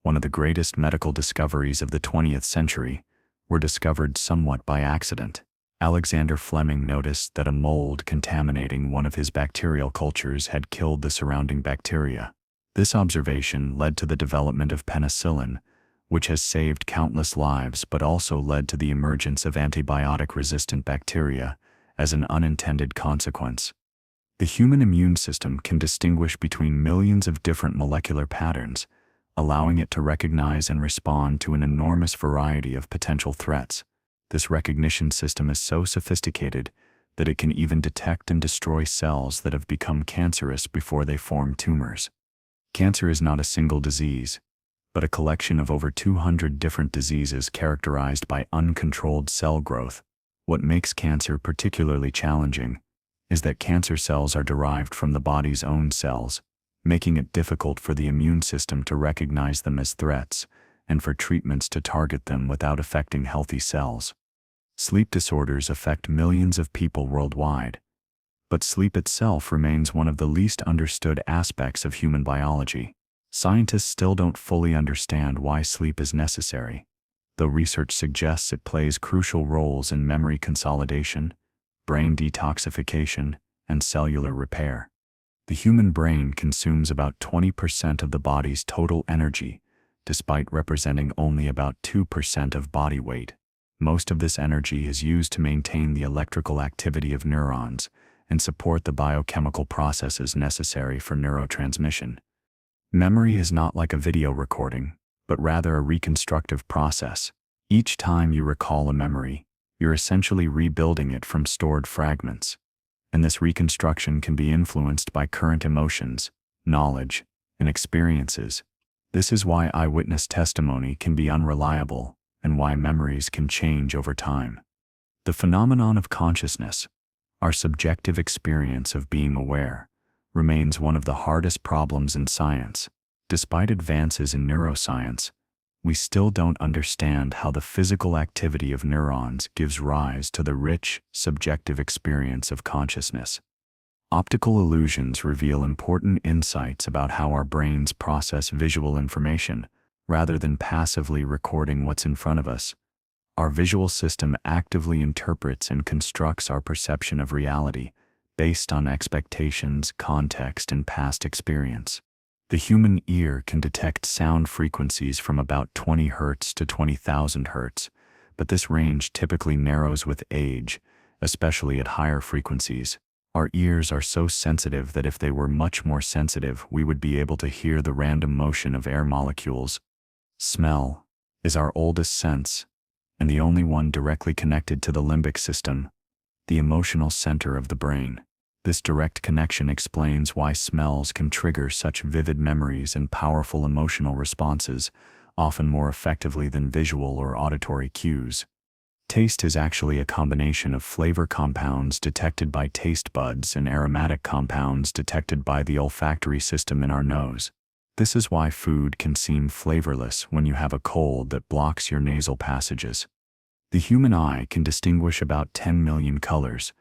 one of the greatest medical discoveries of the 20th century, were discovered somewhat by accident. Alexander Fleming noticed that a mold contaminating one of his bacterial cultures had killed the surrounding bacteria. This observation led to the development of penicillin, which has saved countless lives but also led to the emergence of antibiotic-resistant bacteria as an unintended consequence. The human immune system can distinguish between millions of different molecular patterns, allowing it to recognize and respond to an enormous variety of potential threats. This recognition system is so sophisticated that it can even detect and destroy cells that have become cancerous before they form tumors. Cancer is not a single disease, but a collection of over 200 different diseases characterized by uncontrolled cell growth. What makes cancer particularly challenging is that cancer cells are derived from the body's own cells, making it difficult for the immune system to recognize them as threats and for treatments to target them without affecting healthy cells. Sleep disorders affect millions of people worldwide, but sleep itself remains one of the least understood aspects of human biology. Scientists still don't fully understand why sleep is necessary, though research suggests it plays crucial roles in memory consolidation, brain detoxification, and cellular repair. The human brain consumes about 20% of the body's total energy, despite representing only about 2% of body weight. Most of this energy is used to maintain the electrical activity of neurons and support the biochemical processes necessary for neurotransmission. Memory is not like a video recording, but rather a reconstructive process. Each time you recall a memory, you're essentially rebuilding it from stored fragments. And this reconstruction can be influenced by current emotions, knowledge, and experiences. This is why eyewitness testimony can be unreliable and why memories can change over time. The phenomenon of consciousness, our subjective experience of being aware, remains one of the hardest problems in science. Despite advances in neuroscience, we still don't understand how the physical activity of neurons gives rise to the rich, subjective experience of consciousness. Optical illusions reveal important insights about how our brains process visual information, rather than passively recording what's in front of us. Our visual system actively interprets and constructs our perception of reality based on expectations, context, and past experience. The human ear can detect sound frequencies from about 20 Hz to 20,000 Hz, but this range typically narrows with age, especially at higher frequencies. Our ears are so sensitive that if they were much more sensitive, we would be able to hear the random motion of air molecules. Smell is our oldest sense, and the only one directly connected to the limbic system, the emotional center of the brain. This direct connection explains why smells can trigger such vivid memories and powerful emotional responses, often more effectively than visual or auditory cues. Taste is actually a combination of flavor compounds detected by taste buds and aromatic compounds detected by the olfactory system in our nose. This is why food can seem flavorless when you have a cold that blocks your nasal passages. The human eye can distinguish about 10 million colors,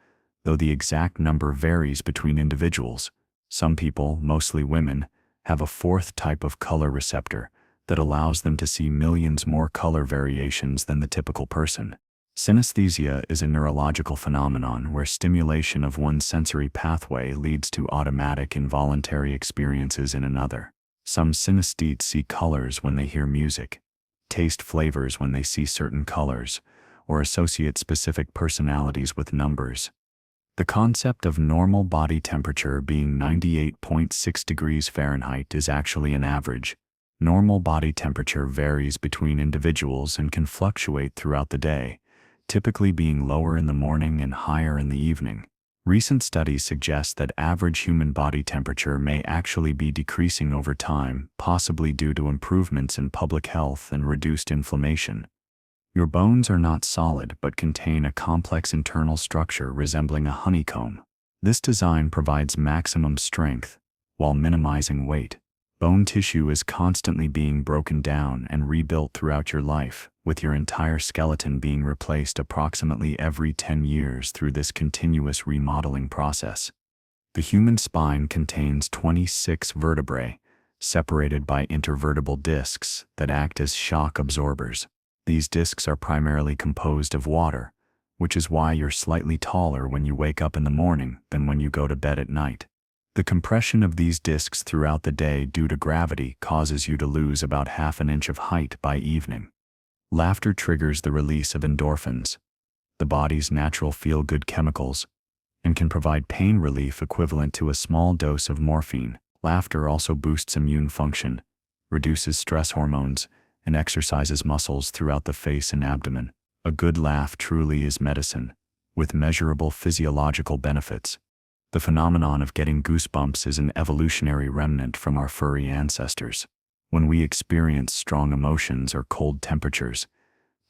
though the exact number varies between individuals. Some people, mostly women, have a fourth type of color receptor that allows them to see millions more color variations than the typical person. Synesthesia is a neurological phenomenon where stimulation of one sensory pathway leads to automatic involuntary experiences in another. Some synesthetes see colors when they hear music, taste flavors when they see certain colors, or associate specific personalities with numbers. The concept of normal body temperature being 98.6 degrees Fahrenheit is actually an average. Normal body temperature varies between individuals and can fluctuate throughout the day, typically being lower in the morning and higher in the evening. Recent studies suggest that average human body temperature may actually be decreasing over time, possibly due to improvements in public health and reduced inflammation. Your bones are not solid but contain a complex internal structure resembling a honeycomb. This design provides maximum strength while minimizing weight. Bone tissue is constantly being broken down and rebuilt throughout your life, with your entire skeleton being replaced approximately every 10 years through this continuous remodeling process. The human spine contains 26 vertebrae, separated by intervertebral discs that act as shock absorbers. These discs are primarily composed of water, which is why you're slightly taller when you wake up in the morning than when you go to bed at night. The compression of these discs throughout the day due to gravity causes you to lose about half an inch of height by evening. Laughter triggers the release of endorphins, the body's natural feel-good chemicals, and can provide pain relief equivalent to a small dose of morphine. Laughter also boosts immune function, reduces stress hormones, and exercises muscles throughout the face and abdomen. A good laugh truly is medicine, with measurable physiological benefits. The phenomenon of getting goosebumps is an evolutionary remnant from our furry ancestors. When we experience strong emotions or cold temperatures,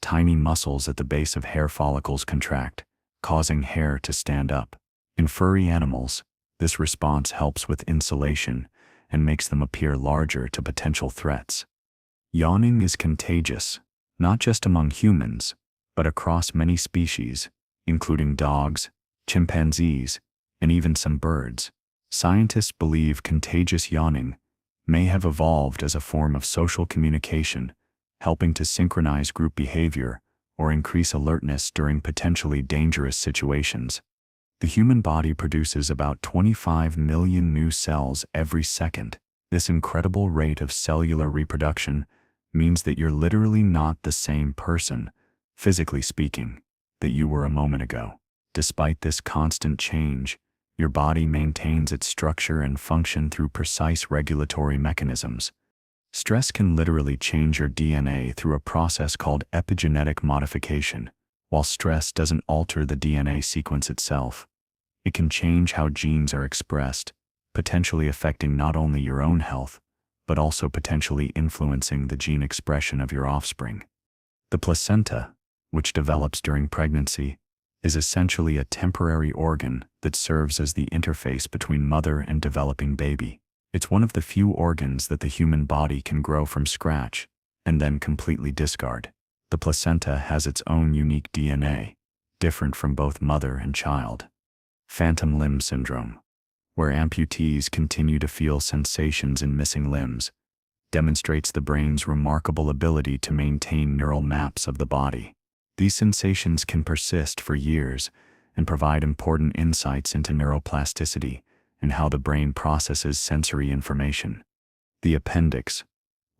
tiny muscles at the base of hair follicles contract, causing hair to stand up. In furry animals, this response helps with insulation and makes them appear larger to potential threats. Yawning is contagious, not just among humans, but across many species, including dogs, chimpanzees, and even some birds. Scientists believe contagious yawning may have evolved as a form of social communication, helping to synchronize group behavior or increase alertness during potentially dangerous situations. The human body produces about 25 million new cells every second. This incredible rate of cellular reproduction means that you're literally not the same person, physically speaking, that you were a moment ago. Despite this constant change, your body maintains its structure and function through precise regulatory mechanisms. Stress can literally change your DNA through a process called epigenetic modification. While stress doesn't alter the DNA sequence itself, it can change how genes are expressed, potentially affecting not only your own health, but also potentially influencing the gene expression of your offspring. The placenta, which develops during pregnancy, is essentially a temporary organ that serves as the interface between mother and developing baby. It's one of the few organs that the human body can grow from scratch and then completely discard. The placenta has its own unique DNA, different from both mother and child. Phantom limb syndrome, where amputees continue to feel sensations in missing limbs, demonstrates the brain's remarkable ability to maintain neural maps of the body. These sensations can persist for years and provide important insights into neuroplasticity and how the brain processes sensory information. The appendix,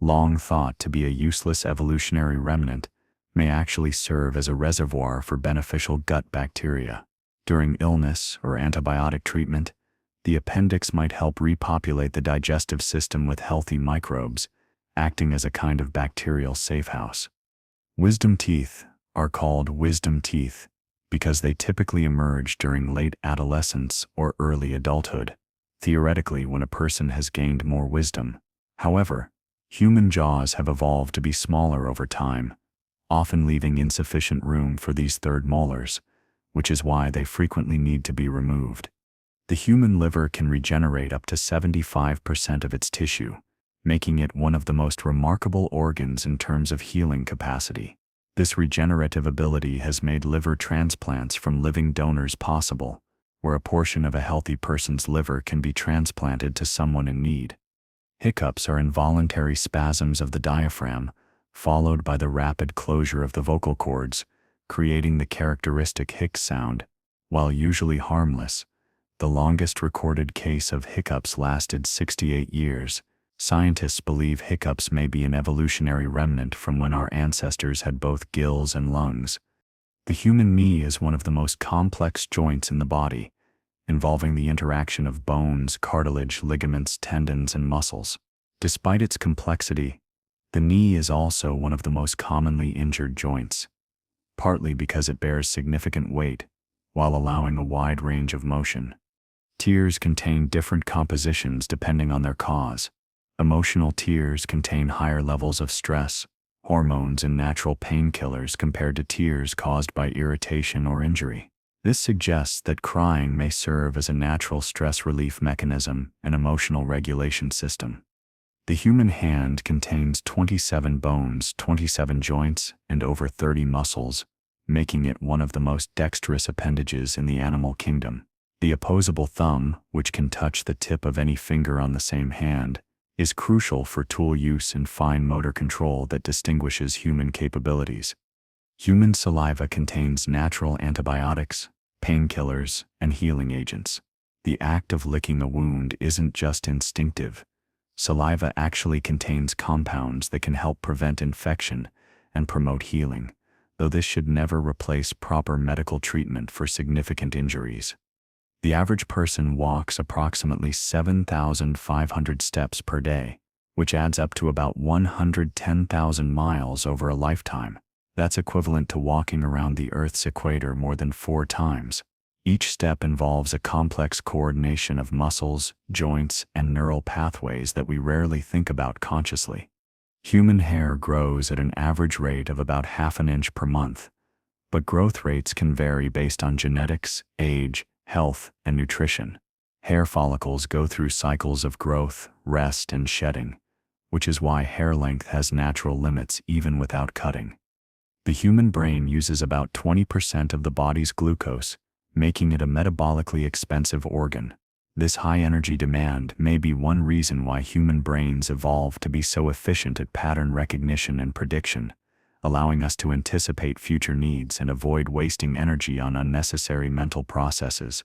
long thought to be a useless evolutionary remnant, may actually serve as a reservoir for beneficial gut bacteria. During illness or antibiotic treatment, the appendix might help repopulate the digestive system with healthy microbes, acting as a kind of bacterial safehouse. Wisdom teeth are called wisdom teeth because they typically emerge during late adolescence or early adulthood, theoretically when a person has gained more wisdom. However, human jaws have evolved to be smaller over time, often leaving insufficient room for these third molars, which is why they frequently need to be removed. The human liver can regenerate up to 75% of its tissue, making it one of the most remarkable organs in terms of healing capacity. This regenerative ability has made liver transplants from living donors possible, where a portion of a healthy person's liver can be transplanted to someone in need. Hiccups are involuntary spasms of the diaphragm, followed by the rapid closure of the vocal cords, creating the characteristic hic sound. While usually harmless, the longest recorded case of hiccups lasted 68 years. Scientists believe hiccups may be an evolutionary remnant from when our ancestors had both gills and lungs. The human knee is one of the most complex joints in the body, involving the interaction of bones, cartilage, ligaments, tendons, and muscles. Despite its complexity, the knee is also one of the most commonly injured joints, partly because it bears significant weight while allowing a wide range of motion. Tears contain different compositions depending on their cause. Emotional tears contain higher levels of stress, hormones, and natural painkillers compared to tears caused by irritation or injury. This suggests that crying may serve as a natural stress relief mechanism and emotional regulation system. The human hand contains 27 bones, 27 joints, and over 30 muscles, making it one of the most dexterous appendages in the animal kingdom. The opposable thumb, which can touch the tip of any finger on the same hand, is crucial for tool use and fine motor control that distinguishes human capabilities. Human saliva contains natural antibiotics, painkillers, and healing agents. The act of licking a wound isn't just instinctive. Saliva actually contains compounds that can help prevent infection and promote healing, though this should never replace proper medical treatment for significant injuries. The average person walks approximately 7,500 steps per day, which adds up to about 110,000 miles over a lifetime. That's equivalent to walking around the Earth's equator more than 4 times. Each step involves a complex coordination of muscles, joints, and neural pathways that we rarely think about consciously. Human hair grows at an average rate of about half an inch per month, but growth rates can vary based on genetics, age, health, and nutrition. Hair follicles go through cycles of growth, rest, and shedding, which is why hair length has natural limits even without cutting. The human brain uses about 20% of the body's glucose, making it a metabolically expensive organ. This high energy demand may be one reason why human brains evolved to be so efficient at pattern recognition and prediction, allowing us to anticipate future needs and avoid wasting energy on unnecessary mental processes.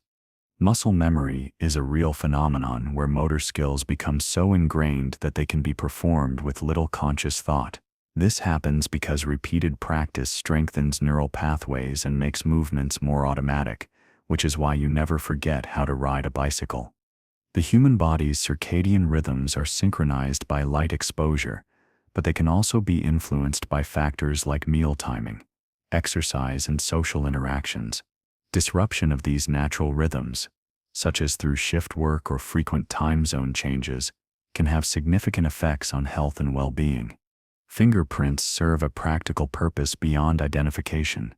Muscle memory is a real phenomenon where motor skills become so ingrained that they can be performed with little conscious thought. This happens because repeated practice strengthens neural pathways and makes movements more automatic, which is why you never forget how to ride a bicycle. The human body's circadian rhythms are synchronized by light exposure, but they can also be influenced by factors like meal timing, exercise, and social interactions. Disruption of these natural rhythms, such as through shift work or frequent time zone changes, can have significant effects on health and well-being. Fingerprints serve a practical purpose beyond identification.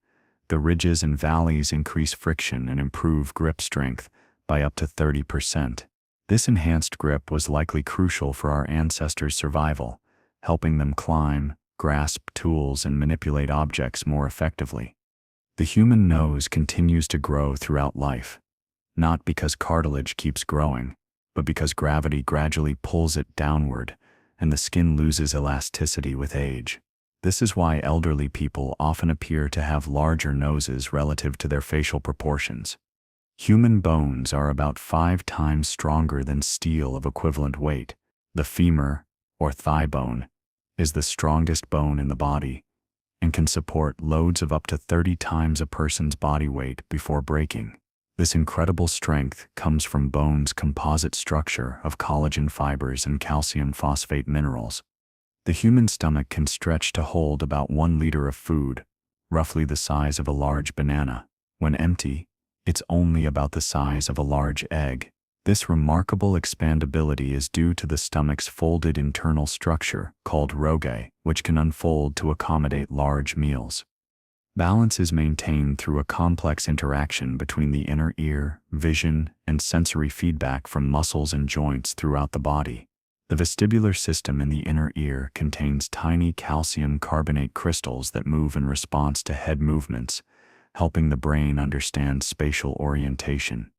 The ridges and valleys increase friction and improve grip strength by up to 30%. This enhanced grip was likely crucial for our ancestors' survival, helping them climb, grasp tools, and manipulate objects more effectively. The human nose continues to grow throughout life, not because cartilage keeps growing, but because gravity gradually pulls it downward and the skin loses elasticity with age. This is why elderly people often appear to have larger noses relative to their facial proportions. Human bones are about 5 times stronger than steel of equivalent weight. The femur, or thigh bone, is the strongest bone in the body and can support loads of up to 30 times a person's body weight before breaking. This incredible strength comes from bone's composite structure of collagen fibers and calcium phosphate minerals. The human stomach can stretch to hold about 1 liter of food, roughly the size of a large banana. When empty, it's only about the size of a large egg. This remarkable expandability is due to the stomach's folded internal structure, called rhogae, which can unfold to accommodate large meals. Balance is maintained through a complex interaction between the inner ear, vision, and sensory feedback from muscles and joints throughout the body. The vestibular system in the inner ear contains tiny calcium carbonate crystals that move in response to head movements, helping the brain understand spatial orientation.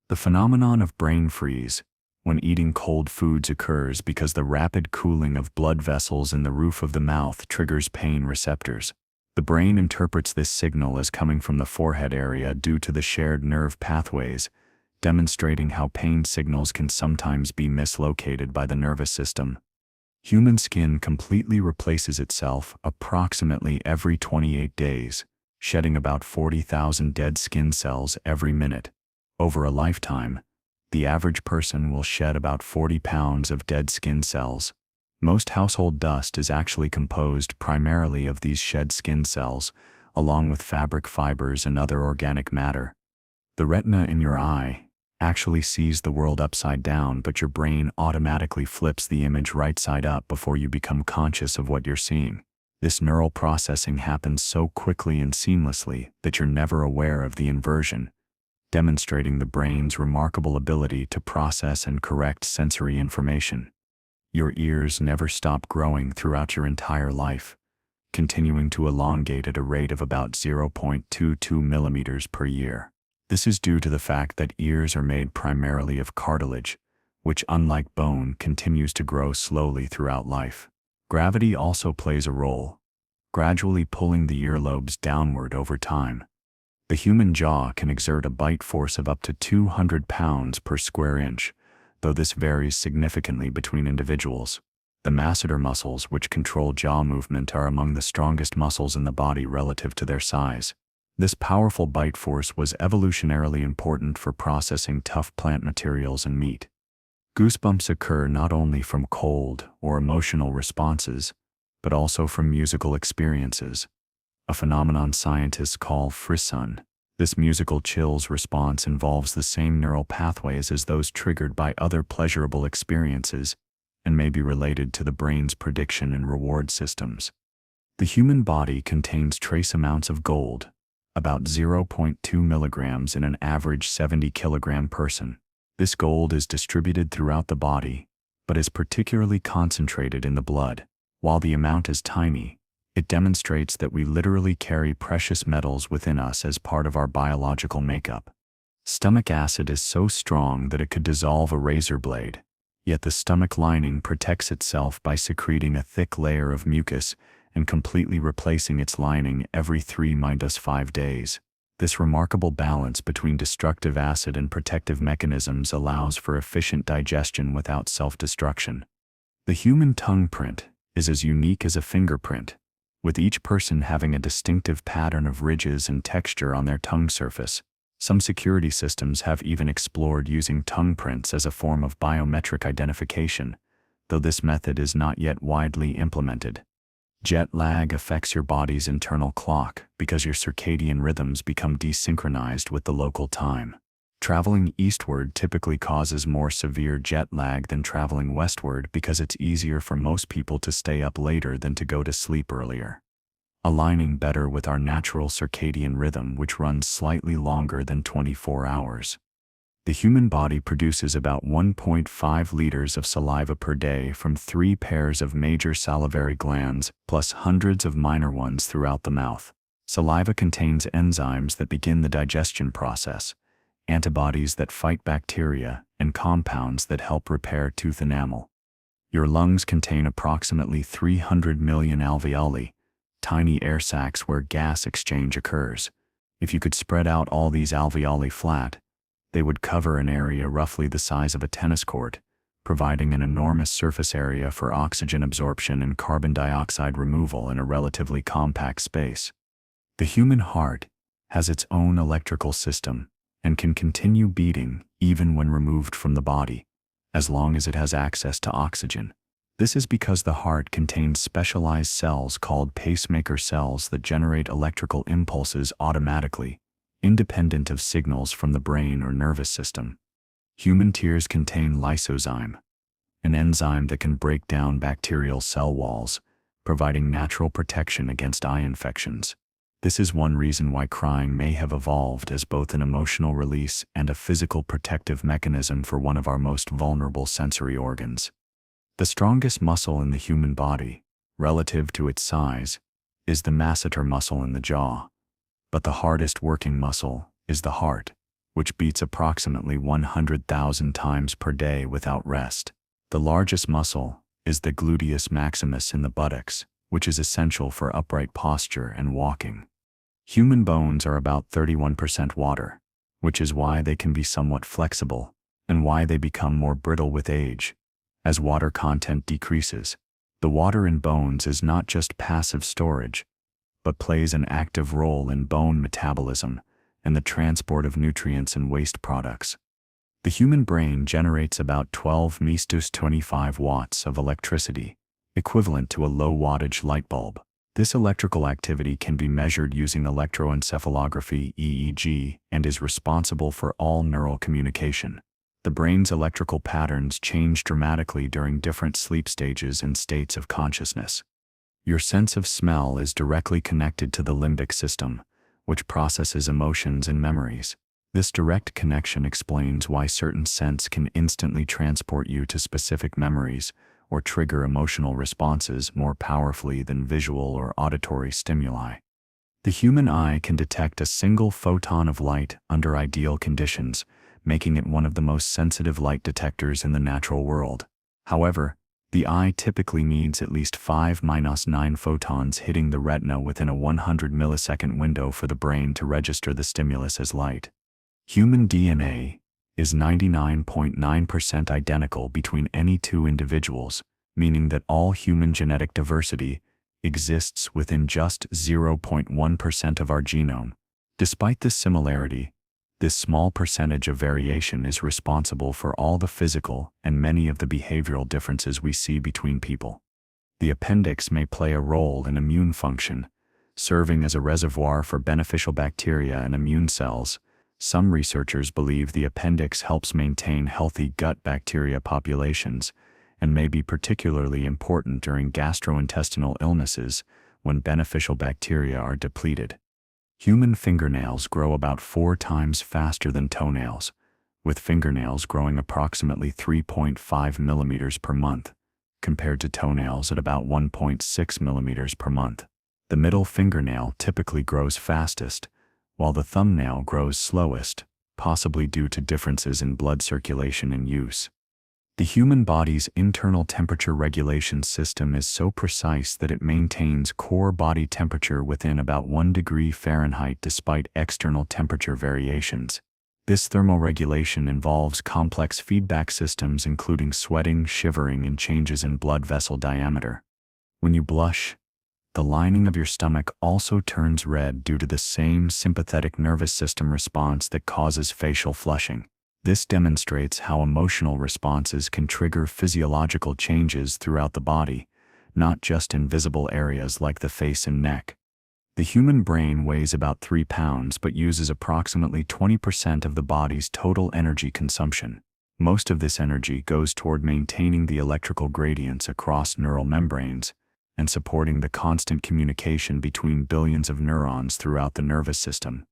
The phenomenon of brain freeze when eating cold foods occurs because the rapid cooling of blood vessels in the roof of the mouth triggers pain receptors. The brain interprets this signal as coming from the forehead area due to the shared nerve pathways, demonstrating how pain signals can sometimes be mislocated by the nervous system. Human skin completely replaces itself approximately every 28 days, shedding about 40,000 dead skin cells every minute. Over a lifetime, the average person will shed about 40 pounds of dead skin cells. Most household dust is actually composed primarily of these shed skin cells, along with fabric fibers and other organic matter. The retina in your eye actually sees the world upside down, but your brain automatically flips the image right side up before you become conscious of what you're seeing. This neural processing happens so quickly and seamlessly that you're never aware of the inversion, demonstrating the brain's remarkable ability to process and correct sensory information. Your ears never stop growing throughout your entire life, continuing to elongate at a rate of about 0.22 millimeters per year. This is due to the fact that ears are made primarily of cartilage, which, unlike bone, continues to grow slowly throughout life. Gravity also plays a role, gradually pulling the earlobes downward over time. The human jaw can exert a bite force of up to 200 pounds per square inch, though this varies significantly between individuals. The masseter muscles, which control jaw movement, are among the strongest muscles in the body relative to their size. This powerful bite force was evolutionarily important for processing tough plant materials and meat. Goosebumps occur not only from cold or emotional responses, but also from musical experiences, a phenomenon scientists call frisson. This musical chills response involves the same neural pathways as those triggered by other pleasurable experiences and may be related to the brain's prediction and reward systems. The human body contains trace amounts of gold, about 0.2 milligrams in an average 70-kilogram person. This gold is distributed throughout the body, but is particularly concentrated in the blood. While the amount is tiny, it demonstrates that we literally carry precious metals within us as part of our biological makeup. Stomach acid is so strong that it could dissolve a razor blade, yet the stomach lining protects itself by secreting a thick layer of mucus and completely replacing its lining every 3-5 days. This remarkable balance between destructive acid and protective mechanisms allows for efficient digestion without self-destruction. The human tongue print is as unique as a fingerprint, with each person having a distinctive pattern of ridges and texture on their tongue surface. Some security systems have even explored using tongue prints as a form of biometric identification, though this method is not yet widely implemented. Jet lag affects your body's internal clock because your circadian rhythms become desynchronized with the local time. Traveling eastward typically causes more severe jet lag than traveling westward because it's easier for most people to stay up later than to go to sleep earlier. aligning better with our natural circadian rhythm, which runs slightly longer than 24 hours. The human body produces about 1.5 liters of saliva per day from 3 pairs of major salivary glands, plus hundreds of minor ones throughout the mouth. Saliva contains enzymes that begin the digestion process, antibodies that fight bacteria, and compounds that help repair tooth enamel. Your lungs contain approximately 300 million alveoli, tiny air sacs where gas exchange occurs. If you could spread out all these alveoli flat, they would cover an area roughly the size of a tennis court, providing an enormous surface area for oxygen absorption and carbon dioxide removal in a relatively compact space. The human heart has its own electrical system and can continue beating even when removed from the body, as long as it has access to oxygen. This is because the heart contains specialized cells called pacemaker cells that generate electrical impulses automatically, independent of signals from the brain or nervous system. Human tears contain lysozyme, an enzyme that can break down bacterial cell walls, providing natural protection against eye infections. This is one reason why crying may have evolved as both an emotional release and a physical protective mechanism for one of our most vulnerable sensory organs. The strongest muscle in the human body, relative to its size, is the masseter muscle in the jaw. But the hardest working muscle is the heart, which beats approximately 100,000 times per day without rest. The largest muscle is the gluteus maximus in the buttocks, which is essential for upright posture and walking. Human bones are about 31% water, which is why they can be somewhat flexible, and why they become more brittle with age. As water content decreases, the water in bones is not just passive storage, but plays an active role in bone metabolism and the transport of nutrients and waste products. The human brain generates about 12 to 25 watts of electricity, equivalent to a low-wattage light bulb. This electrical activity can be measured using electroencephalography (EEG) and is responsible for all neural communication. The brain's electrical patterns change dramatically during different sleep stages and states of consciousness. Your sense of smell is directly connected to the limbic system, which processes emotions and memories. This direct connection explains why certain scents can instantly transport you to specific memories or trigger emotional responses more powerfully than visual or auditory stimuli. The human eye can detect a single photon of light under ideal conditions, making it one of the most sensitive light detectors in the natural world. However, the eye typically needs at least 5-9 photons hitting the retina within a 100 millisecond window for the brain to register the stimulus as light. Human DNA is 99.9% identical between any two individuals, meaning that all human genetic diversity exists within just 0.1% of our genome. Despite this similarity, this small percentage of variation is responsible for all the physical and many of the behavioral differences we see between people. The appendix may play a role in immune function, serving as a reservoir for beneficial bacteria and immune cells. Some researchers believe the appendix helps maintain healthy gut bacteria populations and may be particularly important during gastrointestinal illnesses when beneficial bacteria are depleted. Human fingernails grow about 4 times faster than toenails, with fingernails growing approximately 3.5 millimeters per month, compared to toenails at about 1.6 millimeters per month. The middle fingernail typically grows fastest, while the thumbnail grows slowest, possibly due to differences in blood circulation and use. The human body's internal temperature regulation system is so precise that it maintains core body temperature within about 1 degree Fahrenheit despite external temperature variations. This thermoregulation involves complex feedback systems including sweating, shivering, and changes in blood vessel diameter. When you blush, the lining of your stomach also turns red due to the same sympathetic nervous system response that causes facial flushing. This demonstrates how emotional responses can trigger physiological changes throughout the body, not just in visible areas like the face and neck. The human brain weighs about 3 pounds but uses approximately 20% of the body's total energy consumption. Most of this energy goes toward maintaining the electrical gradients across neural membranes, and supporting the constant communication between billions of neurons throughout the nervous system.